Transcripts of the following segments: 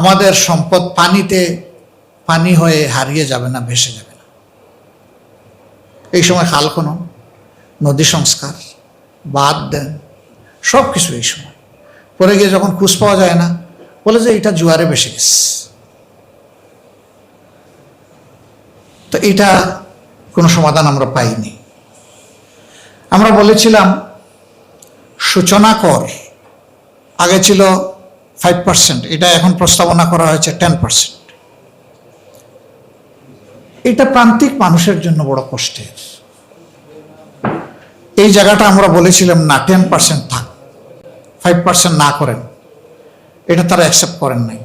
আমাদের সম্পদ পানিতে পানি হয়ে হারিয়ে যাবে না, ভেসে যাবে না। এই সময় খাল খনন, নদী সংস্কার, বাঁধ দেন, সব কিছু এই সময়। পরে গিয়ে যখন খুঁজ পাওয়া যায় না, বলে যে এটা জোয়ারে ভেসে গেছে। তো এটা কোনো সমাধান আমরা পাইনি। আমরা বলেছিলাম সূচনা কর আগে ছিল 5%, এটা এখন প্রস্তাবনা করা হয়েছে 10%। এটা প্রান্তিক মানুষের জন্য বড় কষ্টের। এই জায়গাটা আমরা বলেছিলাম না, 10% থাক, 5% না করেন। এটা তারা অ্যাকসেপ্ট করেন নাই।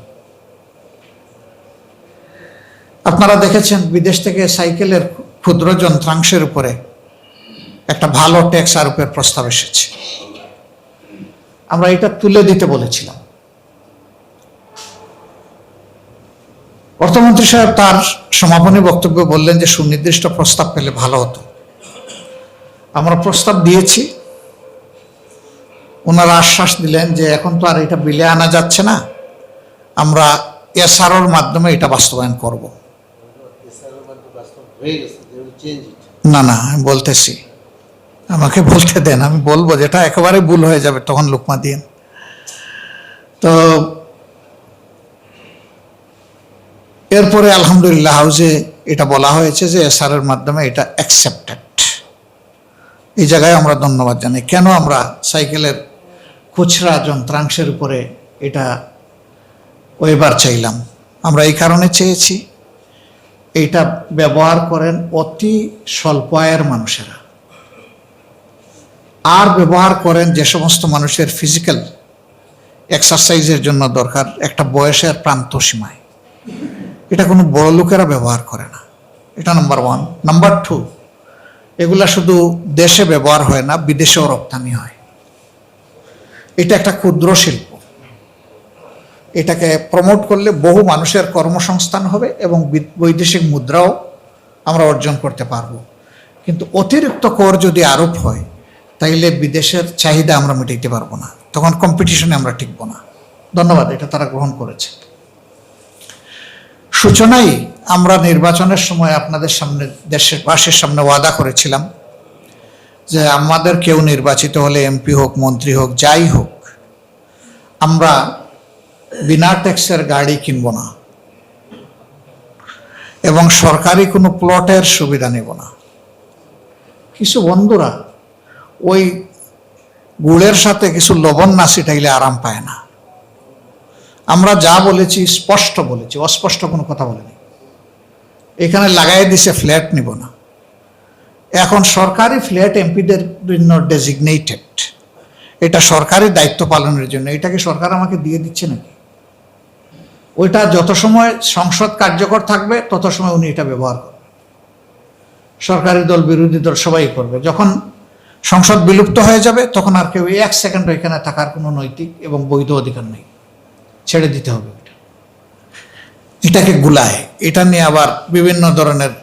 আপনারা দেখেছেন বিদেশ থেকে সাইকেলের ক্ষুদ্র যন্ত্রাংশের উপরে একটা ভালো ট্যাক্স আরোপের প্রস্তাব এসেছে। আমরা এটা তুলে দিতে বলেছিলাম। অর্থমন্ত্রী সাহেব তার সমাপনী বক্তব্যে বললেন যে সুনির্দিষ্ট প্রস্তাব পেলে ভালো হতো। আমরা প্রস্তাব দিয়েছি, ওনারা আশ্বাস দিলেন যে এখন তো আর এটা বিলে আনা যাচ্ছে না, আমরা এসআরওর মাধ্যমে এটা বাস্তবায়ন করব। না না, আমি বলতেছি, আমাকে বলতে দেন, আমি বলবো, যেটা একেবারে ভুল হয়ে যাবে তখন লুকমা দিন। তো এরপরে আলহামদুলিল্লাহ হাউসে এটা বলা হয়েছে যে এসআরের মাধ্যমে এটা অ্যাকসেপ্টেড। এই জায়গায় আমরা ধন্যবাদ জানাই। কেন আমরা সাইকেলের খুচরা যন্ত্রাংশের উপরে এটা ওয়েবার চাইলাম? আমরা এই কারণে চেয়েছি, এইটা ব্যবহার করেন অতি স্বল্প আয়ের মানুষেরা, আর ব্যবহার করেন যে সমস্ত মানুষের ফিজিক্যাল এক্সারসাইজের জন্য দরকার একটা বয়সের প্রান্ত সীমায়। এটা কোনো বড় লোকেরা ব্যবহার করে না। এটা নাম্বার 1। নাম্বার 2, এগুলা শুধু দেশে ব্যবহার হয় না, বিদেশেও রপ্তানি হয়। এটা একটা ক্ষুদ্র শিল্প। এটাকে প্রমোট করলে বহু মানুষের কর্মসংস্থান হবে এবং বৈদেশিক মুদ্রাও আমরা অর্জন করতে পারবো। কিন্তু অতিরিক্ত কর যদি আরোপ হয়, তাইলে বিদেশের চাহিদা আমরা মেটাইতে পারবো না, তখন কম্পিটিশনে আমরা টিকবো না। ধন্যবাদ, এটা তারা গ্রহণ করেছে। সূচনায় আমরা নির্বাচনের সময় আপনাদের সামনে, দেশবাসীর সামনে ওয়াদা করেছিলাম যে আমাদের কেউ নির্বাচিত হলে, এমপি হোক, মন্ত্রী হোক, যাই হোক, আমরা বিনা ট্যাক্সের গাড়ি কিনব না এবং সরকারি কোনো প্লটের সুবিধা নেব না। কিছু বন্ধুরা ওই গুড়ের সাথে কিছু লবণ না ছিটাইলে আরাম পায় না। আমরা যা বলেছি স্পষ্ট বলেছি, অস্পষ্ট কোনো কথা বলিনি। এখানে লাগাই দিছে ফ্ল্যাট নিব না। এখন সরকারি ফ্ল্যাট এমপিদের জন্য ডেজিগনেটেড, এটা সরকারি দায়িত্ব পালনের জন্য। এটাকে সরকার আমাকে দিয়ে দিচ্ছে নাকি? ওইটা যত সময় সংসদ কার্যকর থাকবে তত সময় উনি এটা ব্যবহার করবেন। সরকারি দল, বিরোধী দল সবাই করবে। যখন সংসদ বিলুপ্ত হয়ে যাবে তখন আর কেউ 1 সেকেন্ড এখানে থাকার কোনো নৈতিক এবং বৈধ অধিকার নেই, ছেড়ে দিতে হবে। এটাকে গুলায়, এটা নিয়ে আবার বিভিন্ন ধরনের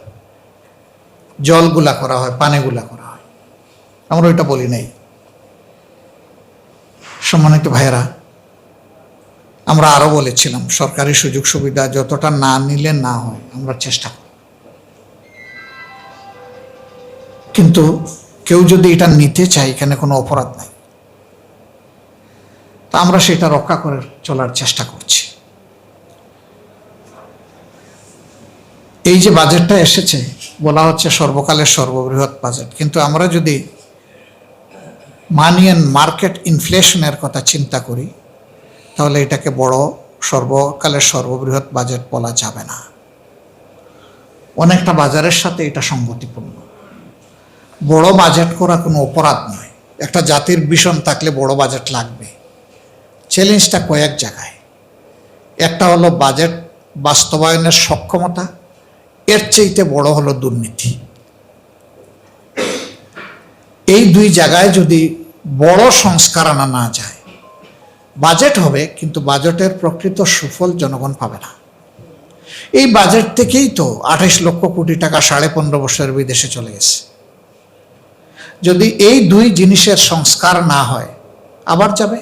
জলগুলা করা হয়, পানিগুলা করা হয়। আমরা ওইটা বলি নাই। সম্মানিত ভাইয়েরা, আমরা আরো বলেছিলাম সরকারি সুযোগ সুবিধা যতটা না নিলে না হয় আমরা চেষ্টা করি, কিন্তু কেউ যদি এটা নিতে চায় এখানে কোনো অপরাধ নাই। তা আমরা সেটা রক্ষা করে চলার চেষ্টা করছি। এই যে বাজেটটা এসেছে, বলা হচ্ছে সর্বকালের সর্ববৃহৎ বাজেট, কিন্তু আমরা যদি মানি অ্যান্ড মার্কেট ইনফ্লেশনের কথা চিন্তা করি তাহলে এটাকে বড় সর্বকালের সর্ববৃহৎ বাজেট বলা যাবে না। অনেকটা বাজারের সাথে এটা সঙ্গতিপূর্ণ। বড় বাজেট করা কোনো অপরাধ নয়। একটা জাতির ভিশন থাকলে বড় বাজেট লাগবে। চ্যালেঞ্জটা কয়েক জায়গায়। একটা হলো বাজেট বাস্তবায়নের সক্ষমতা, এর চাইতে বড় হলো দুর্নীতি। এই দুই জায়গায় যদি বড় সংস্কার আনা না যায়, বাজেট হবে কিন্তু বাজেটের প্রকৃত সুফল জনগণ পাবে না। এই বাজেট থেকেই তো 28 লক্ষ কোটি টাকা 15.5 বছরের বিদেশে চলে গেছে। যদি এই দুই জিনিসের সংস্কার না হয়, আবার যাবে।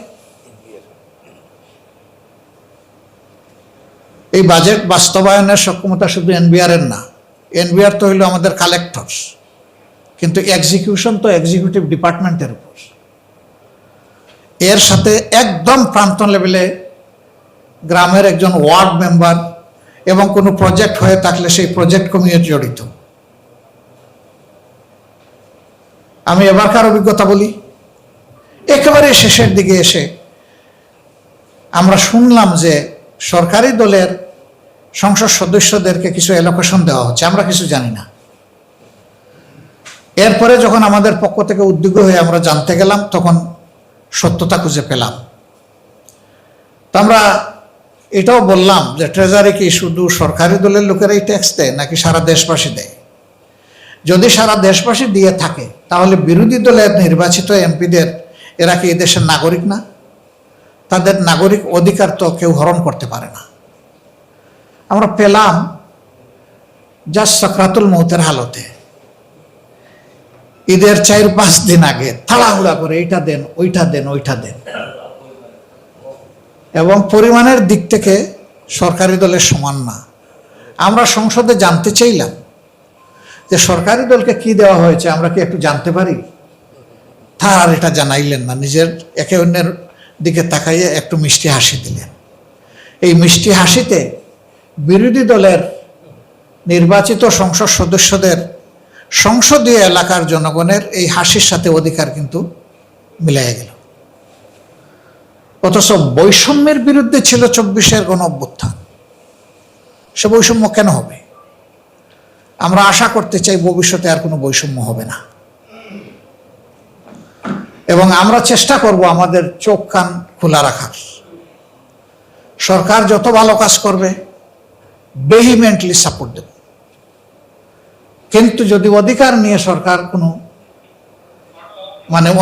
এই বাজেট বাস্তবায়নের সক্ষমতা শুধু এনবিআর এর না, এনবিআর তো হইল আমাদের কালেক্টরস, কিন্তু এক্সিকিউশন তো এক্সিকিউটিভ ডিপার্টমেন্টের উপর। এর সাথে একদম প্রান্ত লেভেলে গ্রামের একজন ওয়ার্ড মেম্বার এবং কোনো প্রজেক্ট হয়ে থাকলে সেই প্রজেক্ট কমিটি জড়িত। আমি এবারকার অভিজ্ঞতা বলি, একেবারে শেষের দিকে এসে আমরা শুনলাম যে সরকারি দলের সংসদ সদস্যদেরকে কিছু অ্যালোকেশন দেওয়া হচ্ছে, আমরা কিছু জানি না। এরপরে যখন আমাদের পক্ষ থেকে উদ্যোগ হয়ে আমরা জানতে গেলাম, তখন সত্যতা খুঁজে পেলাম। তো আমরা এটাও বললাম যে ট্রেজারি কি শুধু সরকারি দলের লোকেরাই ট্যাক্স দেয় নাকি সারা দেশবাসী দেয়? যদি সারা দেশবাসী দিয়ে থাকে তাহলে বিরোধী দলের নির্বাচিত এমপিদের, এরা কি এদেশের নাগরিক না? তাদের নাগরিক অধিকার তো কেউ হরণ করতে পারে না। আমরা পেলাম জাস্ট সাকরাতুল মৌতের হালতে, ঈদের 4-5 দিন আগে তাড়াহুড়া করে এইটা দেন, ওইটা দেন, ওইটা দেন, এবং পরিমাণের দিক থেকে সরকারি দলের সমান না। আমরা সংসদে জানতে চাইলাম যে সরকারি দলকে কি দেওয়া হয়েছে, আমরা কি একটু জানতে পারি? তার এটা জানাইলেন না, নিজের একে অন্যের দিকে তাকাইয়ে একটু মিষ্টি হাসি দিলেন। এই মিষ্টি হাসিতে বিরোধী দলের নির্বাচিত সংসদ সদস্যদের সংসদীয় এলাকার জনগণের এই হাসির সাথে অধিকার কিন্তু মিলাই গেল। অথচ বৈষম্যের বিরুদ্ধে ছিল 24-এর গণ অভ্যুত্থান। সে বৈষম্য কেন হবে? আমরা আশা করতে চাই ভবিষ্যতে আর কোনো বৈষম্য হবে না, এবং আমরা চেষ্টা করব আমাদের চোখ কান খোলা রাখার। সরকার যত ভালো কাজ করবে ভেহিমেন্টলি সাপোর্ট দেব, কিন্তু যদি অধিকার নিয়ে সরকার কোনো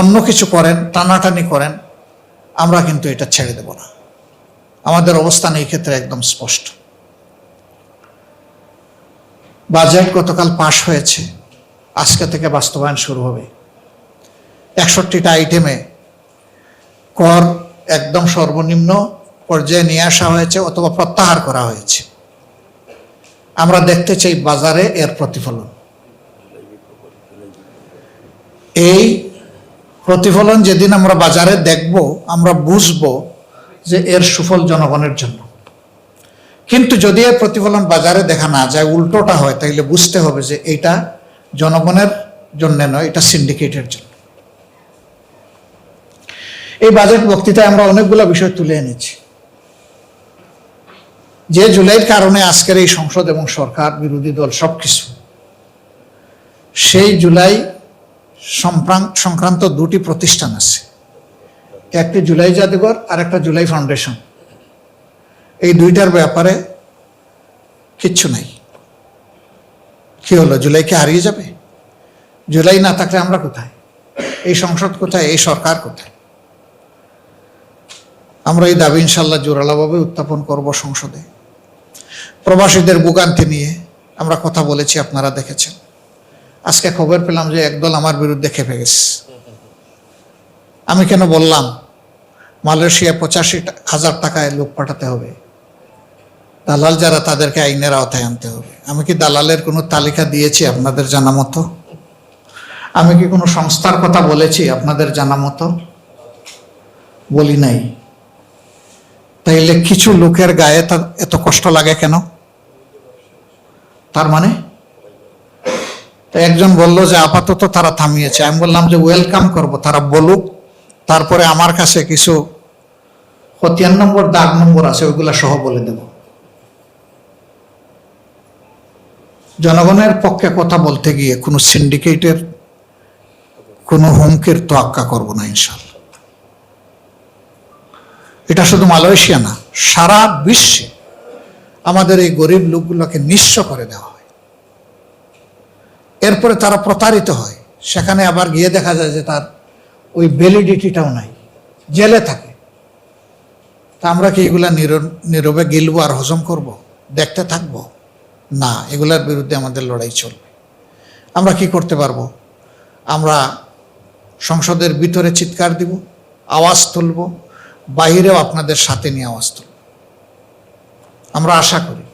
অন্য কিছু করেন, টানাটানি করেন, আমরা কিন্তু এটা ছেড়ে দেব না। আমাদের অবস্থান এই ক্ষেত্রে একদম স্পষ্ট। বাজেট গতকাল পাশ হয়েছে, আজকে থেকে বাস্তবায়ন শুরু হবে। 61টা আইটেমে কর একদম সর্বনিম্ন পর্যায়ে নিয়ে আসা হয়েছে অথবা প্রত্যাহার করা হয়েছে। আমরা দেখতে চাই বাজারে এর প্রতিফলন। এই প্রতিফলন যেদিন আমরা বাজারে দেখব, আমরা বুঝবো যে এর সুফল জনগণের জন্য। কিন্তু যদি এর প্রতিফলন বাজারে দেখা না যায়, উল্টোটা হয়, তাইলে বুঝতে হবে যে এটা জনগণের জন্য নয়, এটা সিন্ডিকেটের জন্য। এই বাজেট বক্তৃতায় আমরা অনেকগুলো বিষয় তুলে এনেছি। যে জুলাইয়ের কারণে আজকের এই সংসদ এবং সরকার, বিরোধী দল সবকিছু, সেই জুলাই সংক্রান্ত 2টি প্রতিষ্ঠান আছে, একটি জুলাই জাদুঘর আর একটা জুলাই ফাউন্ডেশন। এই 2টার ব্যাপারে কিচ্ছু নাই। কি হলো? জুলাই কি হারিয়ে যাবে? জুলাই না থাকলে আমরা কোথায়? এই সংসদ কোথায়? এই সরকার কোথায়? আমরা এই দাবি ইনশাল্লাহ জোরালোভাবে উত্থাপন করব সংসদে। প্রবাসীদের ভোগান্তি নিয়ে আমরা কথা বলেছি, আপনারা দেখেছেন। আজকে খবর পেলাম যে একদল আমার বিরুদ্ধে খেপে গেছে। আমি কেন বললাম মালয়েশিয়া 85,000 টাকায় লোক পাঠাতে হবে, দালাল যারা তাদেরকে আইনের আওতায় আনতে হবে? আমি কি দালালের কোনো তালিকা দিয়েছি আপনাদের জানা মতো? আমি কি কোনো সংস্থার কথা বলেছি আপনাদের জানা মতো? বলি নাই। তাইলে কিছু লোকের গায়ে এত কষ্ট লাগে কেন? তার মানে একজন বলল যে আপাতত তারা থামিয়েছে। আমি বললাম যে ওয়েলকাম করব, তারা বলুক, তারপরে আমার কাছে কিছু খতিয়ান নম্বর, দাগ নম্বর আছে, ওইগুলা সহ বলে দেব। জনগণের পক্ষে কথা বলতে গিয়ে কোনো সিন্ডিকেটের কোনো হুমকির তোয়াক্কা করব না ইনশাল্লাহ। এটা শুধু মালয়েশিয়া না, সারা বিশ্বে আমাদের এই গরিব লোকগুলোকে নিঃস্ব করে দেওয়া হয়। এরপরে তারা প্রতারিত হয়, সেখানে আবার গিয়ে দেখা যায় যে তার ওই ভ্যালিডিটিটাও নাই, জেলে থাকে। তা আমরা কি এগুলা নীরবে গিলবো আর হজম করব, দেখতে থাকবো? না, এগুলার বিরুদ্ধে আমাদের লড়াই চলবে। আমরা কি করতে পারবো? আমরা সংসদের ভিতরে চিৎকার দিব, আওয়াজ তুলব, বাহিরেও আপনাদের সাথে নিয়ে আওয়াজ তুলব। আমরা আশা করি